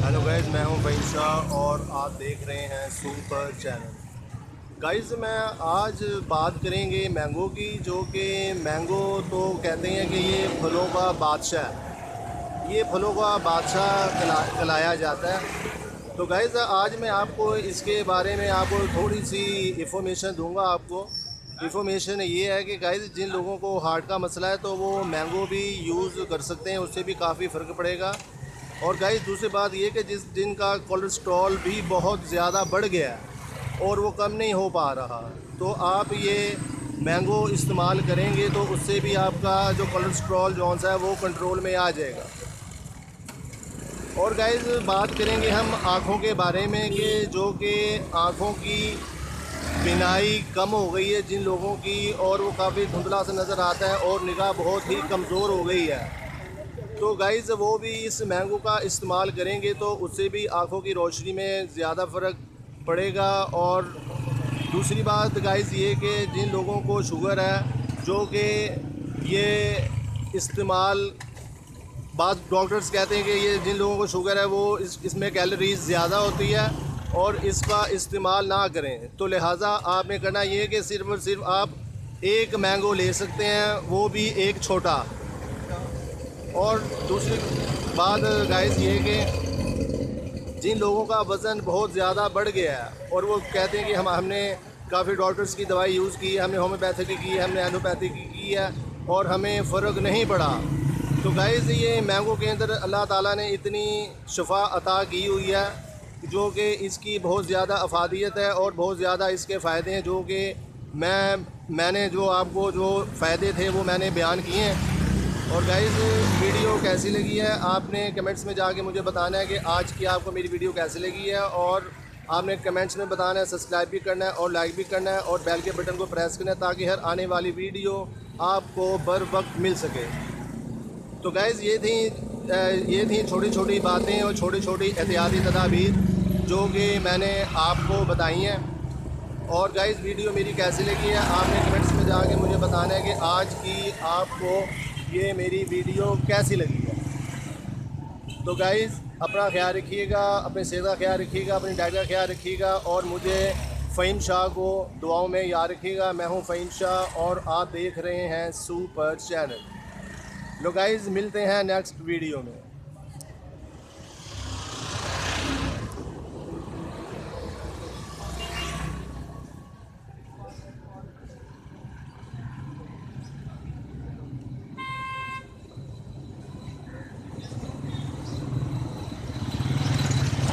Hello guys, मैं हूं फ़हीम शाह और आप देख रहे हैं सुपर चैनल। गाइज़, मैं आज बात करेंगे मैंगो की, जो कि मैंगो तो कहते हैं कि ये फलों का बादशाह है। ये फलों का बादशाह कहलाया जाता है। तो गाइज़, आज मैं आपको इसके बारे में आपको थोड़ी सी इन्फॉर्मेशन दूंगा। आपको इन्फॉर्मेशन ये है कि गाइज़, जिन लोगों को हार्ट का मसला है तो वो मैंगो भी यूज़ कर सकते हैं, उससे भी काफ़ी फ़र्क पड़ेगा। और गाइस, दूसरी बात ये कि जिनका कोलेस्ट्रॉल भी बहुत ज़्यादा बढ़ गया है और वो कम नहीं हो पा रहा, तो आप ये मैंगो इस्तेमाल करेंगे तो उससे भी आपका जो कोलेस्ट्रॉल जौन सा है वो कंट्रोल में आ जाएगा। और गाइस, बात करेंगे हम आँखों के बारे में कि जो कि आँखों की बीनाई कम हो गई है जिन लोगों की, और वो काफ़ी धुंधला सा नज़र आता है और निगाह बहुत ही कमज़ोर हो गई है, तो गाइज़ वो भी इस मैंगो का इस्तेमाल करेंगे तो उससे भी आँखों की रोशनी में ज़्यादा फ़र्क पड़ेगा। और दूसरी बात गाइज़ ये कि जिन लोगों को शुगर है, जो कि ये इस्तेमाल, बाद डॉक्टर्स कहते हैं कि ये जिन लोगों को शुगर है वो इसमें कैलोरीज ज़्यादा होती है और इसका इस्तेमाल ना करें। तो लिहाजा आपने करना ये कि सिर्फ़ और सिर्फ आप एक मैंगो ले सकते हैं, वो भी एक छोटा। और दूसरी बात गाइस ये कि जिन लोगों का वज़न बहुत ज़्यादा बढ़ गया है और वो कहते हैं कि हमने काफ़ी डॉक्टर्स की दवाई यूज़ की है, हमने होम्योपैथिक की है, हमने एलोपैथिक की है और हमें फ़र्क नहीं पड़ा, तो गाइस ये मैंगो के अंदर अल्लाह ताला ने इतनी शफा अता की हुई है जो कि इसकी बहुत ज़्यादा अफादियत है और बहुत ज़्यादा इसके फ़ायदे हैं, जो कि मैंने जो आपको जो फ़ायदे थे वो मैंने बयान किए हैं। और गाइज़, वीडियो कैसी लगी है आपने कमेंट्स में जाके मुझे बताना है कि आज की आपको मेरी वीडियो कैसी लगी है, और आपने कमेंट्स में बताना है, सब्सक्राइब भी करना है और लाइक भी करना है और बेल के बटन को प्रेस करना है ताकि हर आने वाली वीडियो आपको बर वक्त मिल सके। तो गाइज़, ये थी छोटी छोटी बातें और छोटी छोटी एहतियाती तदाबीर जो कि मैंने आपको बताई हैं। और गाइज़, वीडियो मेरी कैसी लगी है आपने कमेंट्स में जाके मुझे बताना है कि आज की आपको ये मेरी वीडियो कैसी लगी है। तो गाइज़, अपना ख्याल रखिएगा, अपने सेहत का ख्याल रखिएगा, अपनी डाइट का ख्याल रखिएगा और मुझे फ़हीम शाह को दुआओं में याद रखिएगा। मैं हूँ फ़हीम शाह और आप देख रहे हैं सुपर चैनल। लो गाइज़, मिलते हैं नेक्स्ट वीडियो में।